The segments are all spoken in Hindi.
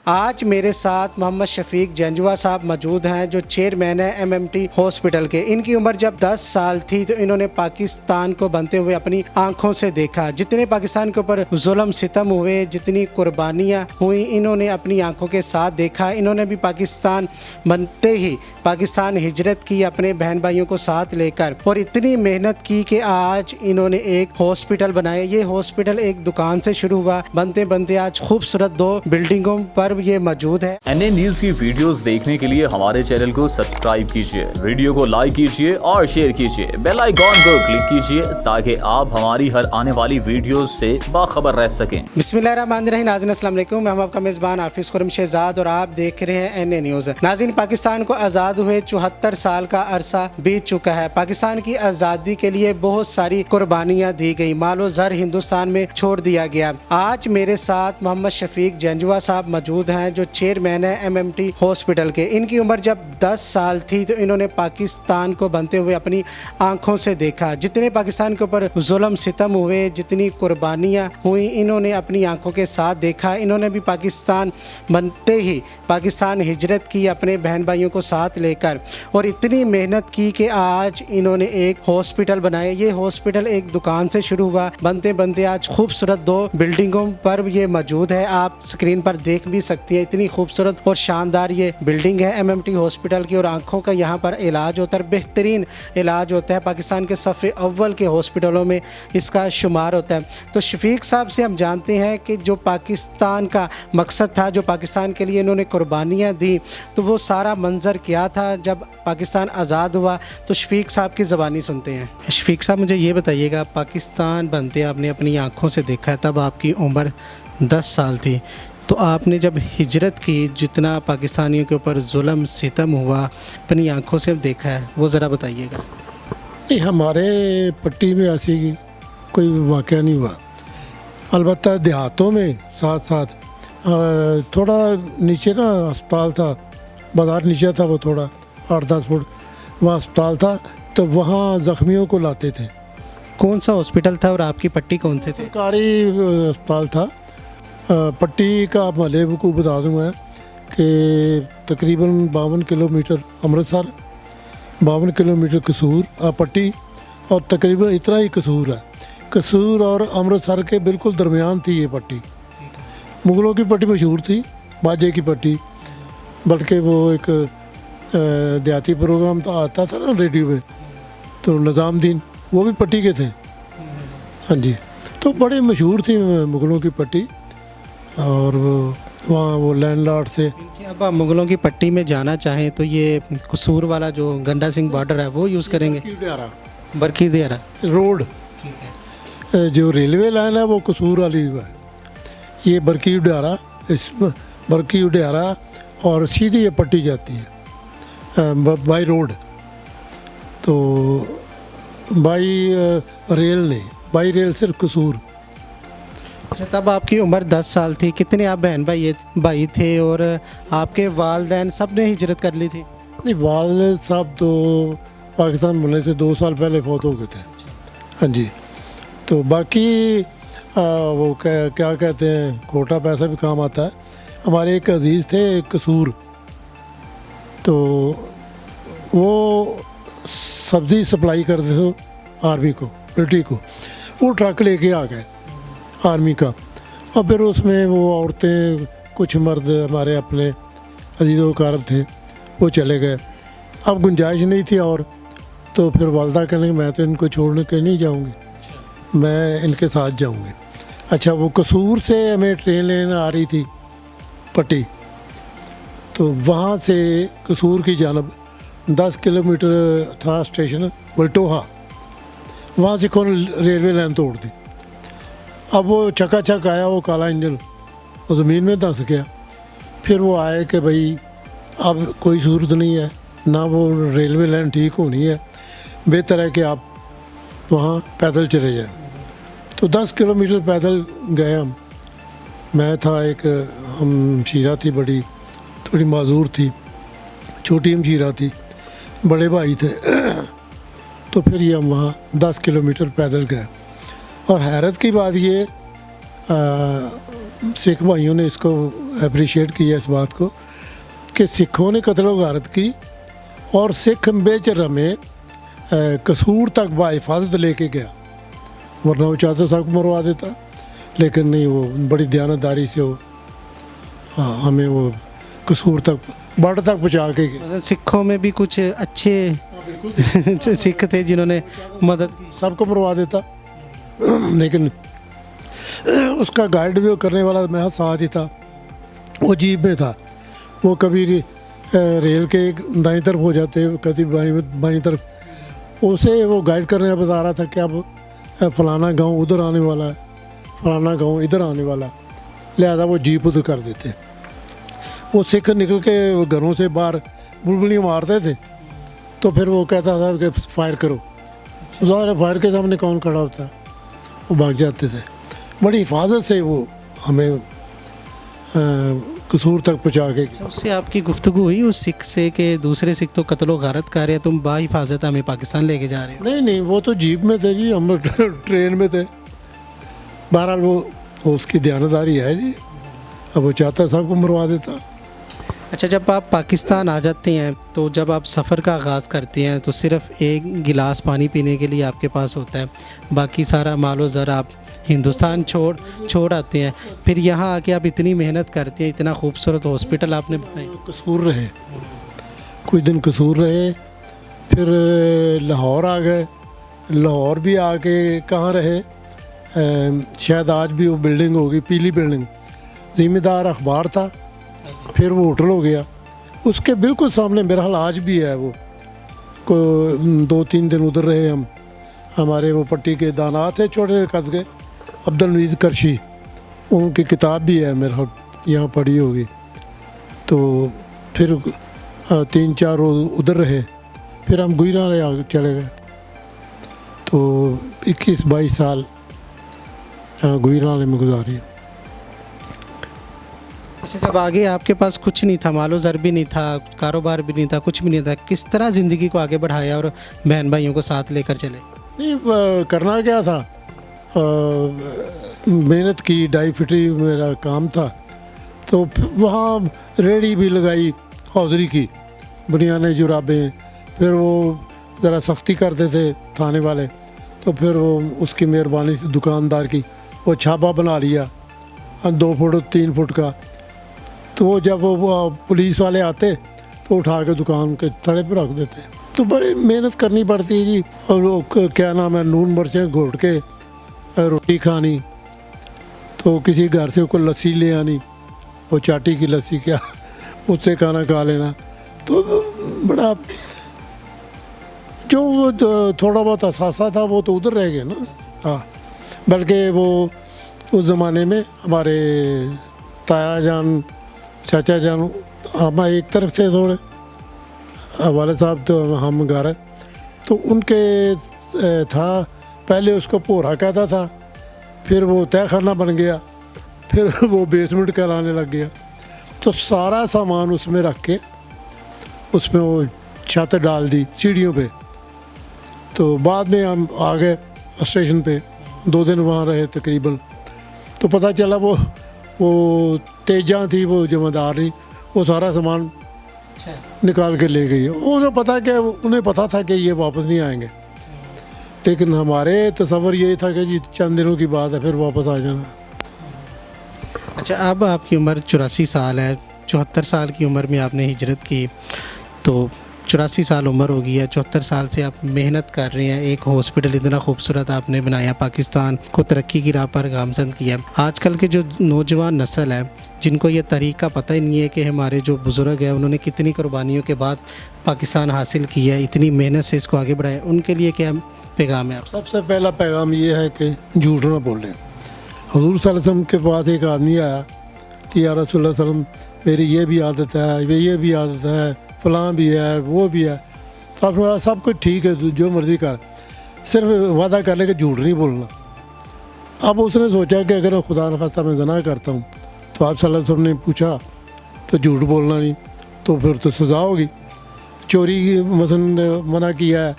आज मेरे साथ मोहम्मद शफीक जंजुआ साहब मौजूद हैं जो चेयरमैन है एमएमटी हॉस्पिटल के। इनकी उम्र जब 10 साल थी तो इन्होंने पाकिस्तान को बनते हुए अपनी आंखों से देखा। जितने पाकिस्तान के ऊपर जुल्म सितम हुए, जितनी कुर्बानियाँ हुई, इन्होंने अपनी आंखों के साथ देखा। इन्होंने भी पाकिस्तान बनते ही पाकिस्तान हिजरत की अपने बहन भाइयों को साथ लेकर, और इतनी मेहनत की कि आज इन्होंने एक हॉस्पिटल बनाया। ये हॉस्पिटल एक दुकान से शुरू हुआ, बनते बनते आज खूबसूरत 2 बिल्डिंगों पर ये मौजूद है। एनए न्यूज की वीडियोस देखने के लिए हमारे चैनल को सब्सक्राइब कीजिए, वीडियो को लाइक कीजिए और शेयर कीजिए, बेल आइकॉन को क्लिक कीजिए ताकि आप हमारी हर आने वाली वीडियोस से बाखबर रह सकें। बिस्मिल्लाहिर्रहमानिर्रहीम। नाज़रीन अस्सलाम वालेकुम, मैं आपका मेज़बान हाफिज़ खुर्रम शहजाद और आप देख रहे हैं एनए न्यूज़। नाज़रीन, पाकिस्तान को आज़ाद हुए 74 साल का अरसा बीत चुका है। पाकिस्तान की आज़ादी के लिए बहुत सारी कुर्बानियाँ दी गई, मालो ज़र हिंदुस्तान में छोड़ दिया गया। आज मेरे साथ मोहम्मद शफीक जंजुआ साहब मौजूद हैं जो चेयरमैन है एमएमटी हॉस्पिटल के। इनकी उम्र जब 10 साल थी तो इन्होंने पाकिस्तान को बनते हुए अपनी आंखों से देखा। जितने पाकिस्तान के ऊपर जुल्म सितम हुए, जितनी कुर्बानियाँ हुई, इन्होंने अपनी आंखों के साथ देखा। इन्होंने भी पाकिस्तान बनते ही पाकिस्तान हिजरत की अपने बहन भाइयों को साथ लेकर, और इतनी मेहनत की कि आज इन्होंने एक हॉस्पिटल बनाया। ये हॉस्पिटल एक दुकान से शुरू हुआ, बनते बनते आज खूबसूरत 2 बिल्डिंगों पर ये मौजूद है। आप स्क्रीन पर देख भी सकती हैं, इतनी खूबसूरत और शानदार ये बिल्डिंग है एमएमटी हॉस्पिटल की। और आंखों का यहाँ पर इलाज होता है, बेहतरीन इलाज होता है। पाकिस्तान के सफ़े अव्वल के हॉस्पिटलों में इसका शुमार होता है। तो शफीक साहब से हम जानते हैं कि जो पाकिस्तान का मकसद था, जो पाकिस्तान के लिए इन्होंने कुर्बानियाँ दी, तो वो सारा मंजर क्या था जब पाकिस्तान आज़ाद हुआ। तो शफीक साहब की ज़बानी सुनते हैं। शफीक साहब, मुझे ये बताइएगा, पाकिस्तान बनते आपने अपनी आंखों से देखा, तब आपकी उम्र 10 साल थी, तो आपने जब हिजरत की, जितना पाकिस्तानियों के ऊपर जुल्म सितम हुआ, अपनी आंखों से देखा है, वो ज़रा बताइएगा। नहीं, हमारे पट्टी में ऐसी कोई वाक़या नहीं हुआ। अलबत्ता देहातों में साथ साथ थोड़ा नीचे ना अस्पताल था, बाज़ार नीचे था, वो थोड़ा 8-10 फुट वहाँ अस्पताल था, तो वहाँ ज़ख्मियों को लाते थे। कौन सा हॉस्पिटल था और आपकी पट्टी कौन से थे? सरकारी अस्पताल था। पट्टी का भले को बता दूँ मैं कि तकरीबन 52 किलोमीटर अमृतसर, 52 किलोमीटर कसूर पट्टी, और तकरीबन इतना ही कसूर है। कसूर और अमृतसर के बिल्कुल दरमियान थी ये पट्टी। मुग़लों की पट्टी मशहूर थी, बाजे की पट्टी, बल्कि वो एक देहाती प्रोग्राम तो आता था ना रेडियो में, तो निज़ामुद्दीन वो भी पट्टी के थे। हाँ जी, तो बड़े मशहूर थी मुग़लों की पट्टी, और वहाँ वो लैंडलॉर्ड थे। अब आप मुग़लों की पट्टी में जाना चाहें तो ये कसूर वाला जो गंडा सिंह बॉर्डर है वो यूज़ करेंगे। बरकी दियारा रोड, जो रेलवे लाइन है वो कसूर वाली है, ये बरकी उडियारा, इस बरकी उडियारा और सीधी ये पट्टी जाती है बाई रोड। तो बाई रेल नहीं, बाई रेल सिर्फ कसूर। अच्छा, तब आपकी उम्र 10 साल थी। कितने आप बहन भाई थे, और आपके वालदैन सब ने हिजरत कर ली थी? नहीं, वालिद साहब तो पाकिस्तान बनने से 2 साल पहले फौत हो गए थे। हाँ जी, तो बाकी वो क्या कहते हैं, खोटा पैसा भी काम आता है। हमारे एक अजीज़ थे कसूर, तो वो सब्ज़ी सप्लाई करते थे आर्मी को, मिलिट्री को। वो ट्रक लेके आ गए आर्मी का, और फिर उसमें वो औरतें, कुछ मर्द हमारे अपने अजीज़ो कारब थे, वो चले गए। अब गुंजाइश नहीं थी, और तो फिर वालदा कहने मैं तो इनको छोड़ने के नहीं जाऊंगी, मैं इनके साथ जाऊंगी। अच्छा, वो कसूर से हमें ट्रेन लेने आ रही थी पट्टी, तो वहाँ से कसूर की जानब 10 किलोमीटर था स्टेशन वल्टोहा, वहाँ से कौन रेलवे लाइन तोड़ दी। अब वो चकाचक आया, वो काला इंजन वो ज़मीन में धंस गया। फिर वो आए कि भाई अब कोई सूरत नहीं है, ना वो रेलवे लाइन ठीक होनी है, बेहतर है कि आप वहाँ पैदल चले जाएं। तो 10 किलोमीटर पैदल गए हम। मैं था, एक हमशीरा थी बड़ी, थोड़ी माजूर थी, छोटी हमशीरा थी, बड़े भाई थे। तो फिर ये हम वहाँ 10 किलोमीटर पैदल गए। और हैरत की बात ये सिख भाइयों ने इसको अप्रिशिएट किया इस बात को कि सिखों ने कत्ल गारत की और सिख बेचर में कसूर तक बाहिफाजत लेके गया, वरना वो चाहते सबको मरवा देता, लेकिन नहीं, वो बड़ी दयानतदारी से वो हमें वो कसूर तक बॉर्डर तक पहुँचा के गए। मतलब सिखों में भी कुछ अच्छे सिख थे जिन्होंने मदद की। सबको मरवा देता, लेकिन उसका गाइड भी करने वाला मैं साथ ही था। वो जीप में था, वो कभी रेल के दाईं तरफ हो जाते, कभी बाईं तरफ, उसे वो गाइड करने बता रहा था कि अब फलाना गांव उधर आने वाला है, फलाना गांव इधर आने वाला, लिहाजा वो जीप उधर कर देते। वो सिख निकल के घरों से बाहर बुलबुली मारते थे, तो फिर वो कहता था कि फायर करो, ज़ाहिर है फायर के सामने कौन खड़ा होता है, वो भाग जाते थे। बड़ी हिफाजत से वो हमें कसूर तक पहुँचा के। उससे आपकी गुफ्तगू हुई उस सिख से कि दूसरे सिख तो कत्ल गारत कर रहे हैं, तुम बाहिफाजत हमें पाकिस्तान लेके जा रहे हो? नहीं नहीं, वो तो जीप में थे जी, हम ट्रेन में थे। बहरहाल वो उसकी दयानतदारी है जी, अब वो चाहता सबको मरवा देता। अच्छा, जब आप पाकिस्तान आ जाते हैं तो जब आप सफ़र का आगाज़ करते हैं तो सिर्फ़ एक गिलास पानी पीने के लिए आपके पास होता है, बाकी सारा मालो ज़र आप हिंदुस्तान छोड़ आते हैं। फिर यहाँ आके आप इतनी मेहनत करते हैं, इतना खूबसूरत हॉस्पिटल आपने बनाया। कसूर रहे, कुछ दिन कसूर रहे, फिर लाहौर आ गए। लाहौर भी आके कहाँ रहे, शायद आज भी वो बिल्डिंग होगी, पीली बिल्डिंग, ज़िम्मेदार अखबार था, फिर वो होटल हो गया। उसके बिल्कुल सामने मेरा हाल आज भी है। वो को 2-3 दिन उधर रहे हम। हमारे वो पट्टी के दाना थे छोटे कद के, अब्दुल नवीद करशी, उनकी किताब भी है मेरे हाल यहाँ पढ़ी होगी। तो फिर 3-4 रोज़ उधर रहे, फिर हम गुजराले आ चले गए। तो 21-22 साल गुजराले में गुजारी। अच्छा, जब आगे आपके पास कुछ नहीं था, मालो ज़र भी नहीं था, कारोबार भी नहीं था, कुछ भी नहीं था, किस तरह ज़िंदगी को आगे बढ़ाया और बहन भाइयों को साथ लेकर चले? नहीं, करना क्या था, मेहनत की, डाई फिटरी मेरा काम था। तो वहाँ रेडी भी लगाई हौजरी की, बनियाने जुराबें। फिर वो ज़रा सख्ती करते थे थाने वाले, तो फिर वो उसकी मेहरबानी से दुकानदार की वो छापा बना लिया 2 फुट 3 फुट का। तो वो जब वो पुलिस वाले आते तो उठा के दुकान के थड़े पर रख देते। तो बड़ी मेहनत करनी पड़ती है जी। और वो क्या नाम है, नून मिर्चें घोट के रोटी खानी, तो किसी घर से कोई लस्सी ले आनी, वो चाटी की लस्सी क्या, उससे खाना खा लेना। तो बड़ा जो वो थोड़ा बहुत असासा था वो तो उधर रह गया ना। हाँ, बल्कि वो उस ज़माने में हमारे ताया जान, चाचा जान, हम एक तरफ से थोड़े, वाले साहब तो हम घर, तो उनके था पहले उसको पोरा कहता था, फिर वो तय खाना बन गया, फिर वो बेसमेंट कहलाने लग गया। तो सारा सामान उसमें रख के उसमें वो छत डाल दी सीढ़ियों पे। तो बाद में हम आ गए स्टेशन पे, 2 दिन वहाँ रहे तकरीबन। तो पता चला वो तेजा थी, वो जमादार, वो सारा सामान निकाल के ले गई। उन्हें पता था कि ये वापस नहीं आएंगे, लेकिन हमारे तस्वर ये था कि जी चंद दिनों की बात है, फिर वापस आ जाना। अच्छा, अब आपकी उम्र 84 साल है, 74 साल की उम्र में आपने हिजरत की, तो 84 साल उम्र हो गई है, 74 साल से आप मेहनत कर रहे हैं, एक हॉस्पिटल इतना खूबसूरत आपने बनाया, पाकिस्तान को तरक्की की राह पर गामजन किया। आजकल के जो नौजवान नस्ल है, जिनको ये तरीका पता ही नहीं है कि हमारे जो बुज़ुर्ग हैं उन्होंने कितनी कुर्बानियों के बाद पाकिस्तान हासिल किया है, इतनी मेहनत से इसको आगे बढ़ाया, उनके लिए क्या पैगाम है आप? सबसे पहला पैगाम ये है कि झूठ ना बोलें। हुज़ूर सल्लल्लाहु अलैहि वसल्लम के पास एक आदमी आया कि या रसूलुल्लाह सल्लल्लाहु अलैहि वसल्लम, मेरी ये भी आदत है, ये भी आदत है, फ़लाँ भी है, वो भी है। तो आपने सब कुछ ठीक है, जो मर्ज़ी कर, सिर्फ वादा कर ले कि झूठ नहीं बोलना। अब उसने सोचा कि अगर खुदा न खास्ता मैं ज़ना करता हूँ, तो आप सल्लल्लाहु अलैहि वसल्लम ने पूछा तो झूठ बोलना नहीं, तो फिर तो सज़ा होगी। चोरी की मसलन मना किया है,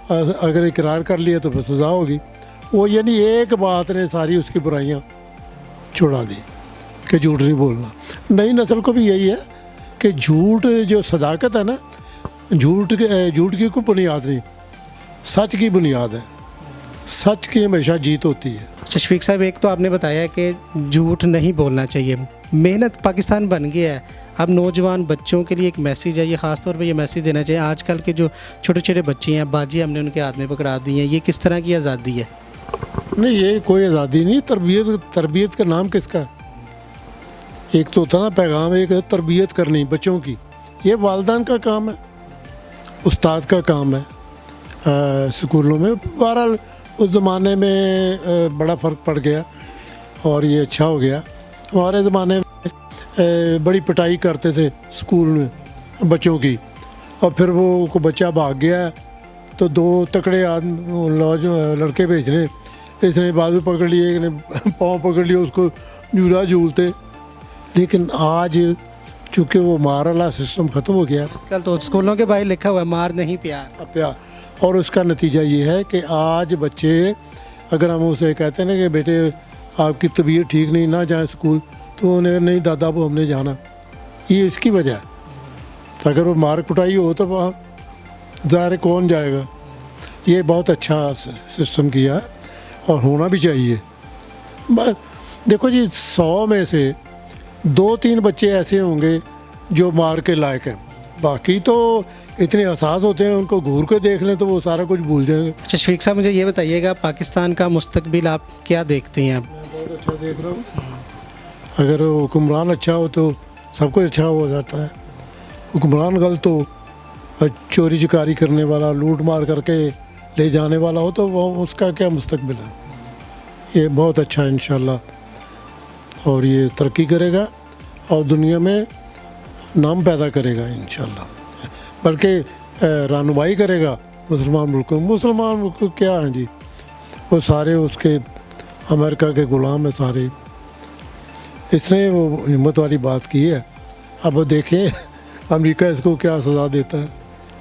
अगर इकरार कर लिया तो फिर सज़ा होगी। वो यानी एक बात ने सारी उसकी बुराइयाँ छुड़ा दी। कि झूठ नहीं बोलना। नई नस्ल को भी यही है कि झूठ जो सदाकत है ना, झूठ की कोई बुनियाद नहीं, सच की बुनियाद है। सच की हमेशा जीत होती है। शफीक साहब, एक तो आपने बताया कि झूठ नहीं बोलना चाहिए, मेहनत पाकिस्तान बन गया है, अब नौजवान बच्चों के लिए एक मैसेज है, ये ख़ास तौर पे ये मैसेज देना चाहिए। आजकल के जो छोटे छोटे बच्चे हैं, बाजी हमने उनके हाथ में पकड़ा दी हैं, ये किस तरह की आज़ादी है? नहीं, ये कोई आज़ादी नहीं। तरबियत का नाम किसका है? एक तो होता ना पैगाम, एक है तरबियत करनी बच्चों की, ये वालिदैन का काम है, उस्ताद का काम है स्कूलों में। बहरहाल उस ज़माने में बड़ा फ़र्क पड़ गया और ये अच्छा हो गया। हमारे ज़माने में बड़ी पिटाई करते थे स्कूल में बच्चों की, और फिर वो को बच्चा भाग गया तो दो तकड़े लड़के भेजने, इसने बाजू पकड़ लिए, एक ने पाँव पकड़ लिया, उसको झूला झूलते। लेकिन आज चूँकि वो मार वाला सिस्टम ख़त्म हो गया, कल तो स्कूलों के बाहर लिखा हुआ है मार नहीं प्यार। प्यार, और उसका नतीजा ये है कि आज बच्चे, अगर हम उसे कहते हैं ना कि बेटे आपकी तबीयत ठीक नहीं, ना जाए स्कूल, तो उन्हें नहीं दादा वो हमने जाना। ये इसकी वजह है। तो अगर वो मार कुटाई हो तो वहाँ ज़ाहिर कौन जाएगा। ये बहुत अच्छा सिस्टम किया है और होना भी चाहिए। बस देखो जी, 100 में से 2-3 बच्चे ऐसे होंगे जो मार के लायक हैं, बाकी तो इतने एहसास होते हैं, उनको घूर के देख लें तो वो सारा कुछ भूल जाएंगे। अच्छा शफीक साहब, मुझे ये बताइएगा, पाकिस्तान का मुस्तकबिल आप क्या देखते हैं? बहुत अच्छा देख रहा हूँ। अगर हुक्मरान अच्छा हो तो सब कुछ अच्छा हो जाता है। हुक्मरान गलत हो, चोरी चकारी करने वाला, लूट मार करके ले जाने वाला हो, तो वो उसका क्या मुस्तकबिल है? ये बहुत अच्छा है इंशाल्लाह, और ये तरक्की करेगा और दुनिया में नाम पैदा करेगा इंशाल्लाह, बल्कि रहनुमाई करेगा मुसलमान मुल्क को। मुसलमान मुल्क क्या हैं जी, वो सारे उसके अमेरिका के ग़ुलाम हैं सारे। इसने वो हिम्मत वाली बात की है। अब वो देखें अमेरिका इसको क्या सज़ा देता है,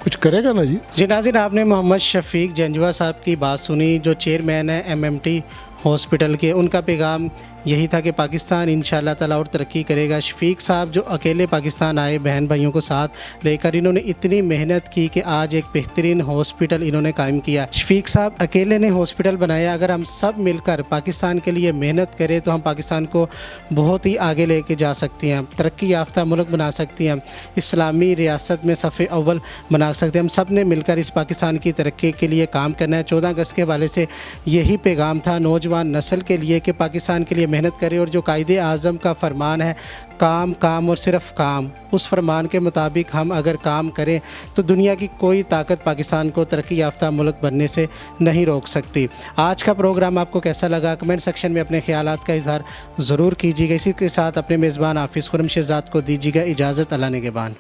कुछ करेगा ना जी। जी नाज़रीन, आपने मोहम्मद शफीक जंजवा साहब की बात सुनी, जो चेयरमैन है MMT हॉस्पिटल के। उनका पैगाम यही था कि पाकिस्तान इंशाअल्लाह ताला और तरक्की करेगा। शफीक साहब जो अकेले पाकिस्तान आए, बहन भाइयों को साथ लेकर, इन्होंने इतनी मेहनत की कि आज एक बेहतरीन हॉस्पिटल इन्होंने कायम किया। शफीक साहब अकेले ने हॉस्पिटल बनाया। अगर हम सब मिलकर पाकिस्तान के लिए मेहनत करें तो हम पाकिस्तान को बहुत ही आगे लेके जा सकते हैं, तरक्की याफ्ता मुल्क बना सकते हैं, इस्लामी रियासत में सफ़े अव्वल बना सकते हैं। हम सब ने मिलकर इस पाकिस्तान की तरक्की के लिए काम करना है। 14 अगस्त के हवाले से यही पैगाम था नौजवान नस्ल के लिए कि पाकिस्तान के लिए मेहनत करें, और जो कायदे आज़म का फरमान है काम काम और सिर्फ काम, उस फरमान के मुताबिक हम अगर काम करें तो दुनिया की कोई ताकत पाकिस्तान को तरक्की याफ्ता मुल्क बनने से नहीं रोक सकती। आज का प्रोग्राम आपको कैसा लगा, कमेंट सेक्शन में अपने ख्यालात का इजहार ज़रूर कीजिएगा। इसी के साथ अपने मेज़बान हाफिज़ खुर्रम शहज़ाद को दीजिएगा इजाज़त। अल्लाह निगहबान।